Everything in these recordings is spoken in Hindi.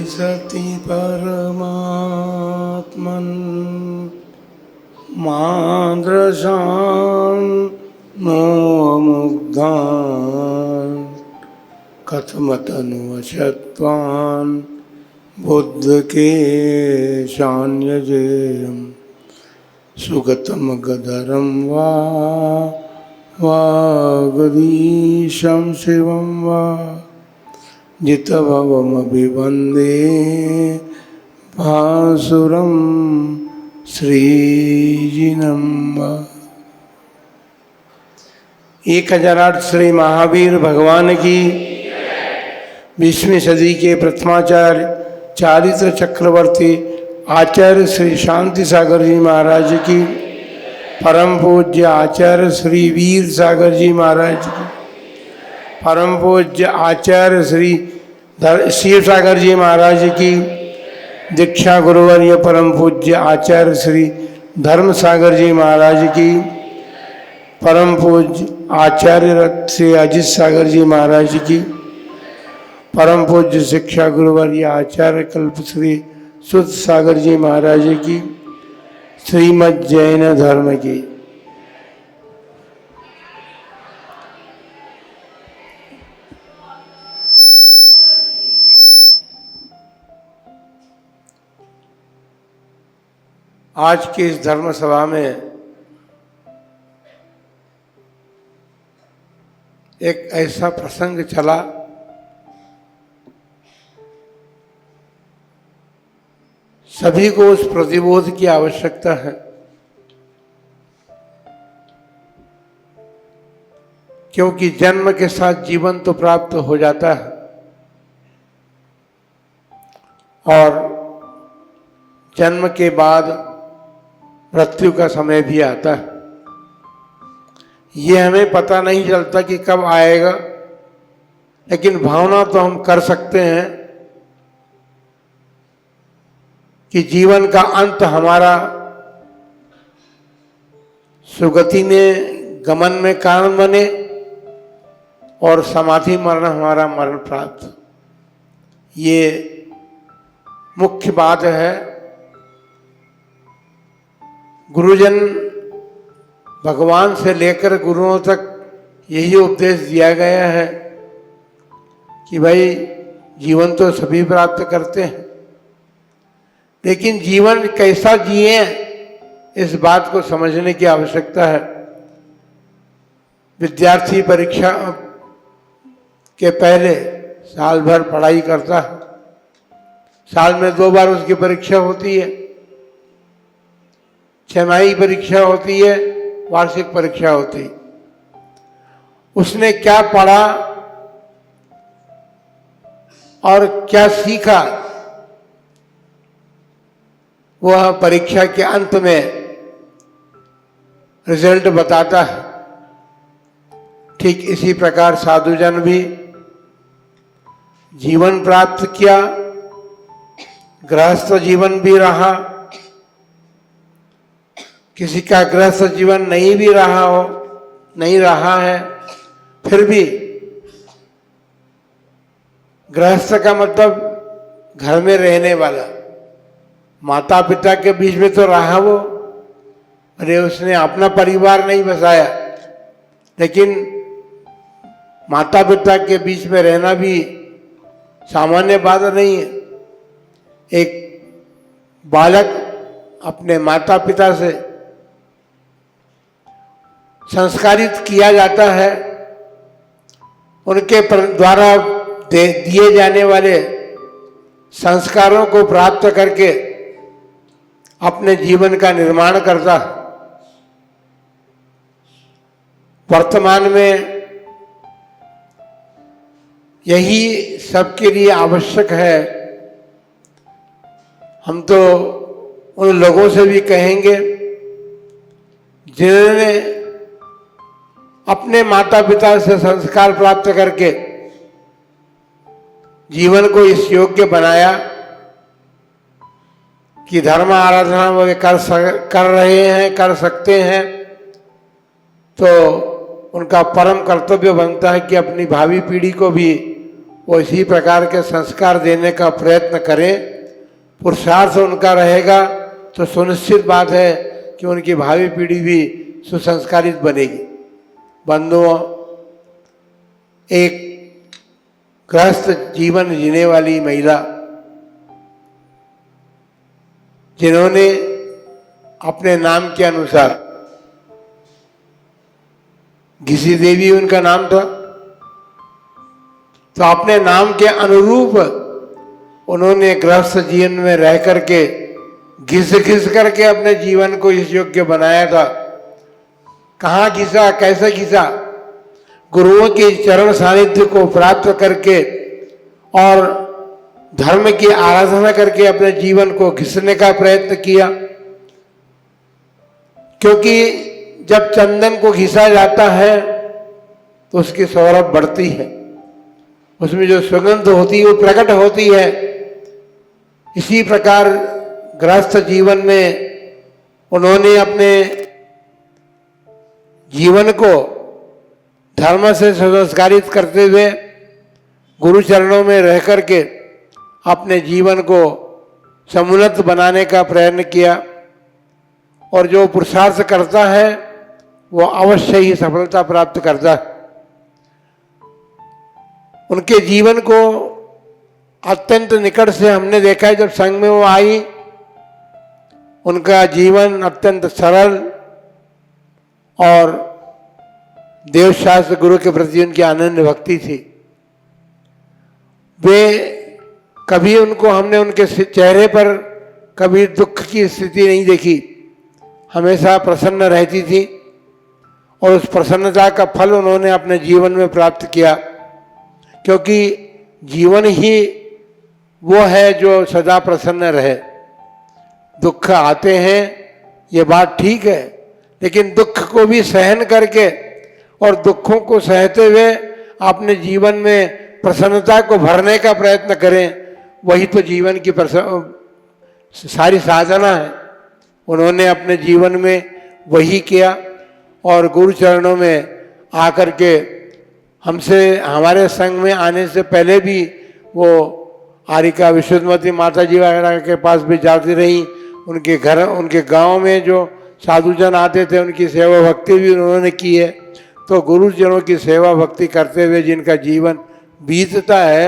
सति परमात्मन् माद्रशान् नो मुग्धान् कथमतनुवशत्वान् बुद्ध के शान्यजेयम् सुगतम गदरं वा वागदीशं शिवं वा जितभवमभिवन्दे भासुरं श्रीजिनं वा। 1008 श्री महावीर भगवान की 20वीं सदी के प्रथमाचार्य चारित्र चक्रवर्ती आचार्य श्री शांति सागर जी महाराज की, परम पूज्य आचार्य श्री वीर सागर जी महाराज की, परम पूज्य आचार्य श्री शिव सागर जी महाराज की, दीक्षा गुरुवर्य परम पूज्य आचार्य श्री धर्म सागर जी महाराज की, परम पूज्य आचार्य रत्न श्री अजित सागर जी महाराज की, परम पूज्य शिक्षा गुरुवर्य आचार्य कल्प श्री सुध सागर जी महाराज की, श्रीमद् जैन धर्म की। आज की इस धर्म सभा में एक ऐसा प्रसंग चला सभी को उस प्रतिबोध की आवश्यकता है, क्योंकि जन्म के साथ जीवन तो प्राप्त हो जाता है और जन्म के बाद मृत्यु का समय भी आता है। ये हमें पता नहीं चलता कि कब आएगा, लेकिन भावना तो हम कर सकते हैं कि जीवन का अंत हमारा सुगति में गमन में कारण बने और समाधि मरण हमारा मरण प्राप्त। ये मुख्य बात है। गुरुजन भगवान से लेकर गुरुओं तक यही उपदेश दिया गया है कि भाई जीवन तो सभी प्राप्त करते हैं, लेकिन जीवन कैसा जिए इस बात को समझने की आवश्यकता है। विद्यार्थी परीक्षा के पहले साल भर पढ़ाई करता है, साल में 2 बार उसकी परीक्षा होती है, छमाही परीक्षा होती है, वार्षिक परीक्षा होती है। उसने क्या पढ़ा और क्या सीखा वह परीक्षा के अंत में रिजल्ट बताता है। ठीक इसी प्रकार साधुजन भी जीवन प्राप्त किया, गृहस्थ जीवन भी रहा, किसी का गृहस्थ जीवन नहीं भी रहा हो, नहीं रहा है, फिर भी गृहस्थ का मतलब घर में रहने वाला, माता पिता के बीच में तो रहा वो, अरे उसने अपना परिवार नहीं बसाया, लेकिन माता पिता के बीच में रहना भी सामान्य बात नहीं है। एक बालक अपने माता पिता से संस्कारित किया जाता है, उनके द्वारा दिए जाने वाले संस्कारों को प्राप्त करके अपने जीवन का निर्माण करता है। वर्तमान में यही सबके लिए आवश्यक है। हम तो उन लोगों से भी कहेंगे जिन्होंने अपने माता पिता से संस्कार प्राप्त करके जीवन को इस योग्य बनाया कि धर्म आराधना वो कर रहे हैं, कर सकते हैं, तो उनका परम कर्तव्य बनता है कि अपनी भावी पीढ़ी को भी वो इसी प्रकार के संस्कार देने का प्रयत्न करें। पुरुषार्थ उनका रहेगा तो सुनिश्चित बात है कि उनकी भावी पीढ़ी भी सुसंस्कारित बनेगी। बंधुओं, एक गृहस्थ जीवन जीने वाली महिला जिन्होंने अपने नाम के अनुसार, घिसी देवी उनका नाम था, तो अपने नाम के अनुरूप उन्होंने गृहस्थ जीवन में रह करके घिस करके अपने जीवन को इस योग्य बनाया था। कहाँ घिसा, कैसे घिसा? गुरुओं के चरण सानिध्य को प्राप्त करके और धर्म की आराधना करके अपने जीवन को घिसने का प्रयत्न किया। क्योंकि जब चंदन को घिसा जाता है तो उसकी सौरभ बढ़ती है, उसमें जो सुगंध होती है वो प्रकट होती है। इसी प्रकार गृहस्थ जीवन में उन्होंने अपने जीवन को धर्म से संस्कारित करते हुए गुरु चरणों में रह करके अपने जीवन को समुन्नत बनाने का प्रयत्न किया। और जो पुरुषार्थ करता है वो अवश्य ही सफलता प्राप्त करता है। उनके जीवन को अत्यंत निकट से हमने देखा है। जब संघ में वो आई, उनका जीवन अत्यंत सरल और देवशास्त्र गुरु के प्रति उनकी अनन्य भक्ति थी। वे कभी हमने उनके चेहरे पर कभी दुख की स्थिति नहीं देखी, हमेशा प्रसन्न रहती थी और उस प्रसन्नता का फल उन्होंने अपने जीवन में प्राप्त किया। क्योंकि जीवन ही वो है जो सदा प्रसन्न रहे। दुख आते हैं, ये बात ठीक है, लेकिन दुख को भी सहन करके और दुखों को सहते हुए अपने जीवन में प्रसन्नता को भरने का प्रयत्न करें। वही तो जीवन की सारी साधना है। उन्होंने अपने जीवन में वही किया और गुरु चरणों में आकर के हमारे संघ में आने से पहले भी वो आरिका विशुद्धमती माता जी वगैरह के पास भी जाती रही। उनके घर, उनके गांव में जो साधुजन आते थे उनकी सेवा भक्ति भी उन्होंने की है। तो गुरुजनों की सेवा भक्ति करते हुए जिनका जीवन बीतता है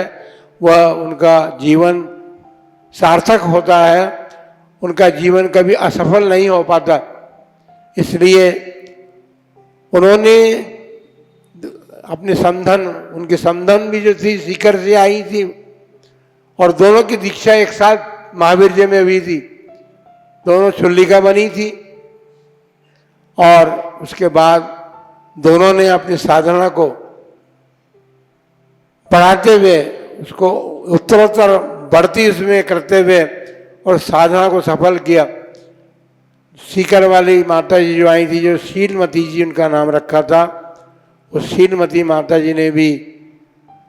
वह उनका जीवन सार्थक होता है, उनका जीवन कभी असफल नहीं हो पाता। इसलिए उन्होंने अपने समधन, उनकी समधन भी जो थी सीकर से आई थी और दोनों की दीक्षा एक साथ महावीर जी में हुई थी। दोनों छुल्लिका बनी थी और उसके बाद दोनों ने अपनी साधना को बढ़ाते हुए उसको उत्तरोत्तर बढ़ती उसमें करते हुए और साधना को सफल किया। सीकर वाली माता जी जो आई थी, जो शीलमती जी उनका नाम रखा था, उस शीलमती माता जी ने भी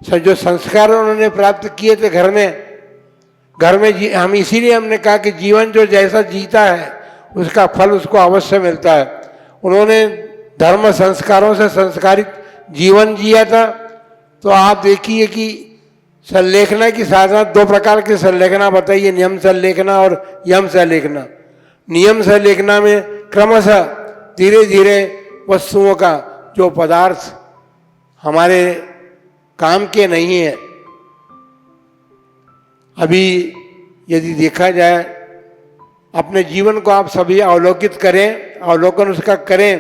जो संस्कार उन्होंने प्राप्त किए थे घर में हम इसीलिए हमने कहा कि जीवन जो जैसा जीता है उसका फल उसको अवश्य मिलता है। उन्होंने धर्म संस्कारों से संस्कारित जीवन जिया था। तो आप देखिए कि संलेखना की साधना, दो प्रकार की संलेखना बताइए, नियम संलेखना और यम संलेखना। नियम संलेखना में क्रमशः धीरे धीरे वस्तुओं का जो पदार्थ हमारे काम के नहीं है, अभी यदि देखा जाए अपने जीवन को आप सभी अवलोकित करें, अवलोकन उसका करें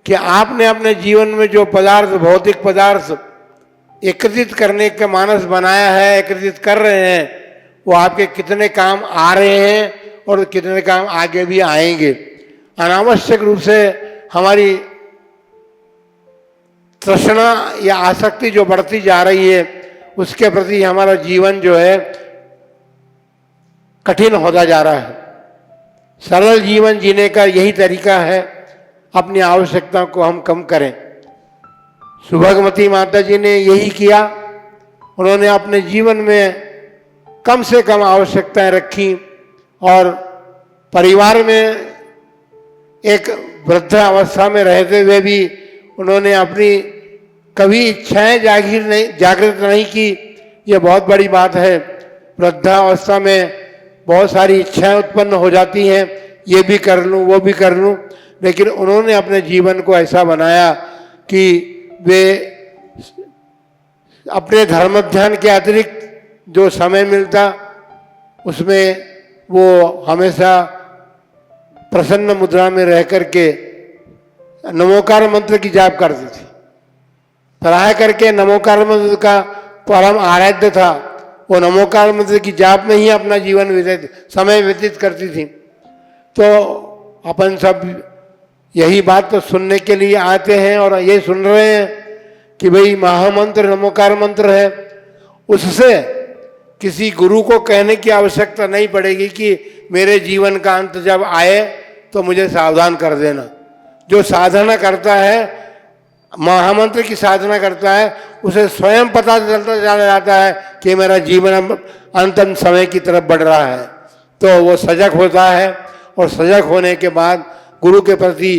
कि आपने अपने जीवन में जो पदार्थ, भौतिक पदार्थ एकत्रित करने का मानस बनाया है, एकत्रित कर रहे हैं, वो आपके कितने काम आ रहे हैं और कितने काम आगे भी आएंगे। अनावश्यक रूप से हमारी तृष्णा या आसक्ति जो बढ़ती जा रही है उसके प्रति हमारा जीवन जो है कठिन होता जा रहा है। सरल जीवन जीने का यही तरीका है, अपनी आवश्यकता को हम कम करें। सुभगमती माता जी ने यही किया। उन्होंने अपने जीवन में कम से कम आवश्यकताएं रखी और परिवार में एक वृद्ध अवस्था में रहते हुए भी उन्होंने अपनी कभी इच्छाएं जागृत नहीं की ये बहुत बड़ी बात है। वृद्धावस्था में बहुत सारी इच्छाएं उत्पन्न हो जाती हैं, ये भी कर लूं वो भी कर लूं, लेकिन उन्होंने अपने जीवन को ऐसा बनाया कि वे अपने धर्म ध्यान के अतिरिक्त जो समय मिलता उसमें वो हमेशा प्रसन्न मुद्रा में रह करके नमोकार मंत्र की जाप करते थे। पढ़ाई करके नमोकार मंत्र का परम आराध्य था, वो नमोकार मंत्र की जाप में ही अपना जीवन समय व्यतीत करती थी। तो अपन सब यही बात तो सुनने के लिए आते हैं और ये सुन रहे हैं कि भाई महामंत्र नमोकार मंत्र है, उससे किसी गुरु को कहने की आवश्यकता नहीं पड़ेगी कि मेरे जीवन का अंत जब आए तो मुझे सावधान कर देना। जो साधना करता है, महामंत्र की साधना करता है, उसे स्वयं पता चलता चला जाता है कि मेरा जीवन अंतिम समय की तरफ बढ़ रहा है। तो वो सजग होता है और सजग होने के बाद गुरु के प्रति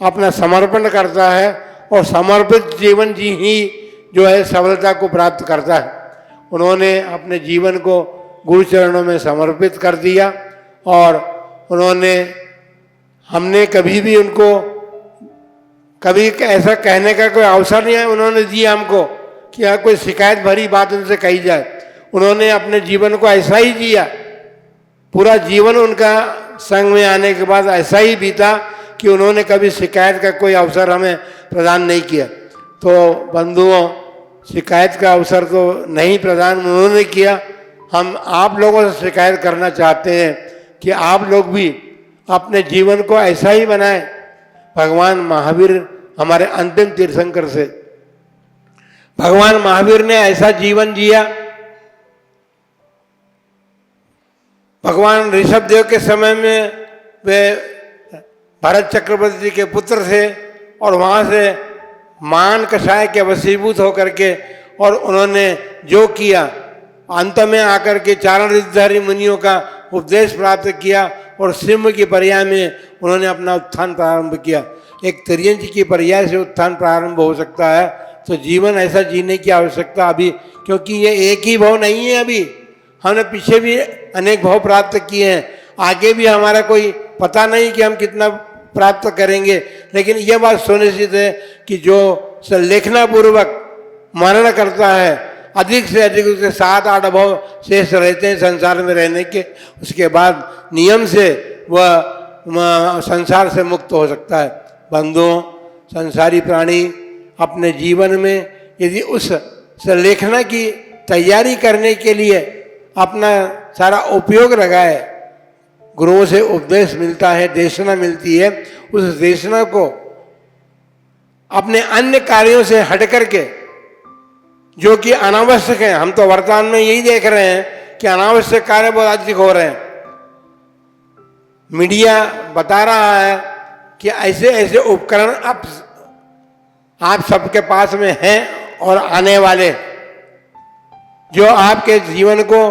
अपना समर्पण करता है और समर्पित जीवन जी ही जो है सफलता को प्राप्त करता है। उन्होंने अपने जीवन को गुरु चरणों में समर्पित कर दिया और उन्होंने, हमने कभी भी उनको कभी ऐसा कहने का कोई अवसर नहीं है उन्होंने दिया हमको कि यहाँ कोई शिकायत भरी बात उनसे कही जाए। उन्होंने अपने जीवन को ऐसा ही जिया, पूरा जीवन उनका संग में आने के बाद ऐसा ही बीता कि उन्होंने कभी शिकायत का कोई अवसर हमें प्रदान नहीं किया। तो बंधुओं, शिकायत का अवसर तो नहीं प्रदान उन्होंने किया, हम आप लोगों से शिकायत करना चाहते हैं कि आप लोग भी अपने जीवन को ऐसा ही बनाएं। भगवान महावीर हमारे अंतिम तीर्थंकर से, भगवान महावीर ने ऐसा जीवन जिया। भगवान ऋषभदेव के समय में वे भरत चक्रवर्ती के पुत्र थे और वहाँ से मान कषाय के वशीभूत होकर के और उन्होंने जो किया, अंत में आकर के चारण ऋषिधारी मुनियों का उपदेश प्राप्त किया और सिंह की पर्याय में उन्होंने अपना उत्थान प्रारंभ किया। एक तिर्यंच की पर्याय से उत्थान प्रारंभ हो सकता है, तो जीवन ऐसा जीने की आवश्यकता अभी, क्योंकि ये एक ही भाव नहीं है। अभी हमने पीछे भी अनेक भाव प्राप्त किए हैं, आगे भी हमारा कोई पता नहीं कि हम कितना प्राप्त करेंगे, लेकिन यह बात सुनिश्चित है कि जो लेखना पूर्वक मरण करता है, अधिक से अधिक उसके 7-8 भाव शेष रहते हैं संसार में रहने के, उसके बाद नियम से वह संसार से मुक्त हो सकता है। बंधुओं, संसारी प्राणी अपने जीवन में यदि उस लेखना की तैयारी करने के लिए अपना सारा उपयोग लगाए, गुरुओं से उपदेश मिलता है, देशना मिलती है, उस देशना को अपने अन्य कार्यों से हट करके जो कि अनावश्यक है, हम तो वर्तमान में यही देख रहे हैं कि अनावश्यक कार्य बहुत अधिक हो रहे हैं। मीडिया बता रहा है कि ऐसे ऐसे उपकरण अब आप सबके पास में हैं और आने वाले, जो आपके जीवन को,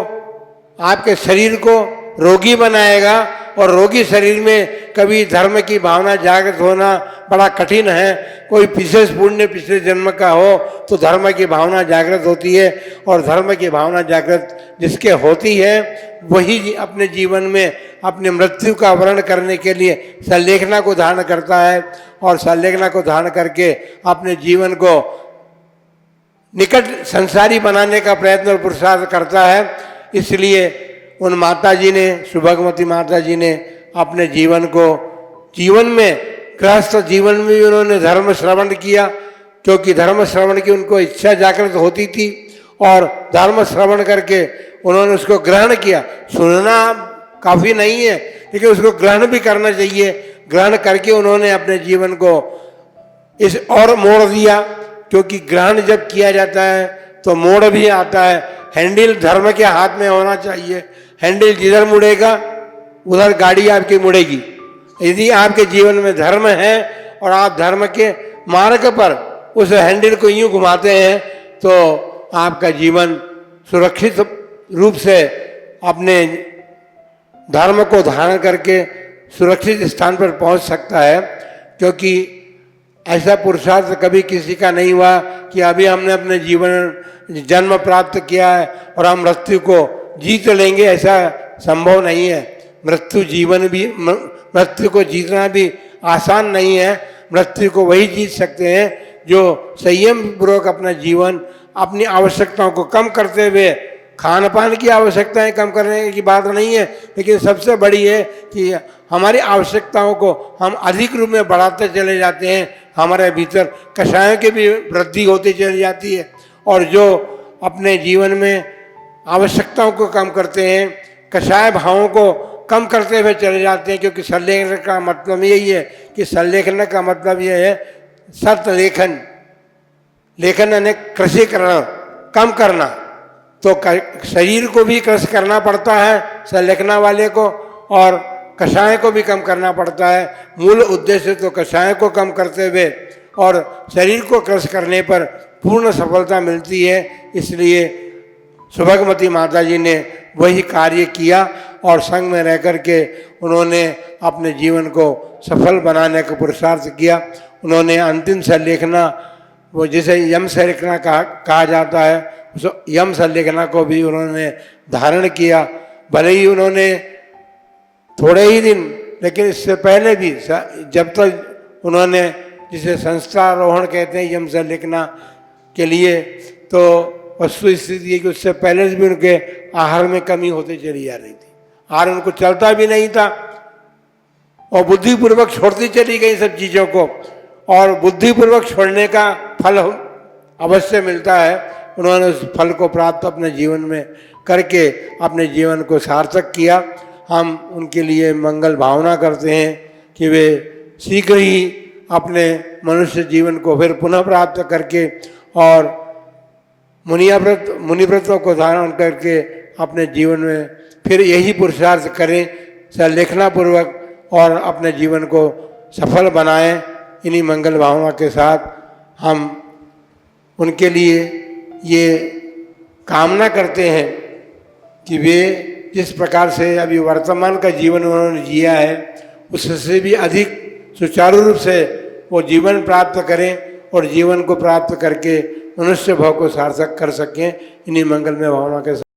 आपके शरीर को रोगी बनाएगा और रोगी शरीर में कभी धर्म की भावना जागृत होना बड़ा कठिन है। कोई विशेष पुण्य पिछले जन्म का हो तो धर्म की भावना जागृत होती है, और धर्म की भावना जागृत जिसके होती है वही अपने जीवन में अपनी मृत्यु का वर्ण करने के लिए संलेखना को धारण करता है और संलेखना को धारण करके अपने जीवन को निकट संसारी बनाने का प्रयत्न और पुरुषार्थ करता है। इसलिए उन माता जी ने, सुभगवती माता जी ने अपने जीवन को, जीवन में गृहस्थ जीवन में भी उन्होंने धर्म श्रवण किया, क्योंकि धर्म श्रवण की उनको इच्छा जागृत होती थी और धर्म श्रवण करके उन्होंने उसको ग्रहण किया। सुनना काफ़ी नहीं है, लेकिन उसको ग्रहण भी करना चाहिए। ग्रहण करके उन्होंने अपने जीवन को इस और मोड़ दिया, क्योंकि ग्रहण जब किया जाता है तो मोड़ भी आता है। हैंडल धर्म के हाथ में होना चाहिए, हैंडल जिधर मुड़ेगा उधर गाड़ी आपकी मुड़ेगी। यदि आपके जीवन में धर्म है और आप धर्म के मार्ग पर उस हैंडल को यूं घुमाते हैं तो आपका जीवन सुरक्षित रूप से अपने धर्म को धारण करके सुरक्षित स्थान पर पहुंच सकता है। क्योंकि ऐसा पुरुषार्थ कभी किसी का नहीं हुआ कि अभी हमने अपने जीवन जन्म प्राप्त किया है और हम मृत्यु को जीत लेंगे, ऐसा संभव नहीं है। मृत्यु को जीतना भी आसान नहीं है। मृत्यु को वही जीत सकते हैं जो संयम पूर्वक अपना जीवन, अपनी आवश्यकताओं को कम करते हुए, खान पान की आवश्यकताएं कम करने की बात नहीं है, लेकिन सबसे बड़ी है कि हमारी आवश्यकताओं को हम अधिक रूप में बढ़ाते चले जाते हैं। हमारे भीतर कषायों की भी वृद्धि होती चली जाती है, और जो अपने जीवन में आवश्यकताओं को कम करते हैं, कषाय भावों को कम करते हुए चले जाते हैं। क्योंकि संलेखन का मतलब यही है कि संलेखन का मतलब यह है सत लेखन, लेखन यानी कृषि करना, कम करना। तो शरीर को भी कृषि करना पड़ता है संलेखना वाले को, और कषाय को भी कम करना पड़ता है। मूल उद्देश्य तो कषाय को कम करते हुए और शरीर को कृषि करने पर पूर्ण सफलता मिलती है। इसलिए सुभगमती माता जी ने वही कार्य किया और संग में रह कर के उन्होंने अपने जीवन को सफल बनाने का पुरुषार्थ किया। उन्होंने अंतिम संलेखना, वो जिसे यम संलेखना कहा जाता है, उस यम संलेखना को भी उन्होंने धारण किया। भले ही उन्होंने थोड़े ही दिन, लेकिन इससे पहले भी जब तक उन्होंने, जिसे संस्थारोहण कहते हैं यम संलेखना के लिए, तो वस्तु स्थिति है कि उससे पहले भी उनके आहार में कमी होती चली जा रही थी। आहार उनको चलता भी नहीं था और बुद्धिपूर्वक छोड़ती चली गई सब चीज़ों को, और बुद्धिपूर्वक छोड़ने का फल अवश्य मिलता है। उन्होंने उस फल को प्राप्त अपने जीवन में करके अपने जीवन को सार्थक किया। हम उनके लिए मंगल भावना करते हैं कि वे शीघ्र ही अपने मनुष्य जीवन को फिर पुनः प्राप्त करके और मुनिव्रतों को धारण करके अपने जीवन में फिर यही पुरुषार्थ करें संलेखना पूर्वक और अपने जीवन को सफल बनाएं। इन्हीं मंगल भावना के साथ हम उनके लिए ये कामना करते हैं कि वे जिस प्रकार से अभी वर्तमान का जीवन उन्होंने जिया है, उससे भी अधिक सुचारू रूप से वो जीवन प्राप्त करें और जीवन को प्राप्त करके मनुष्य भाव को सार्थक कर सकें। इन्हीं मंगलमय भावना के साथ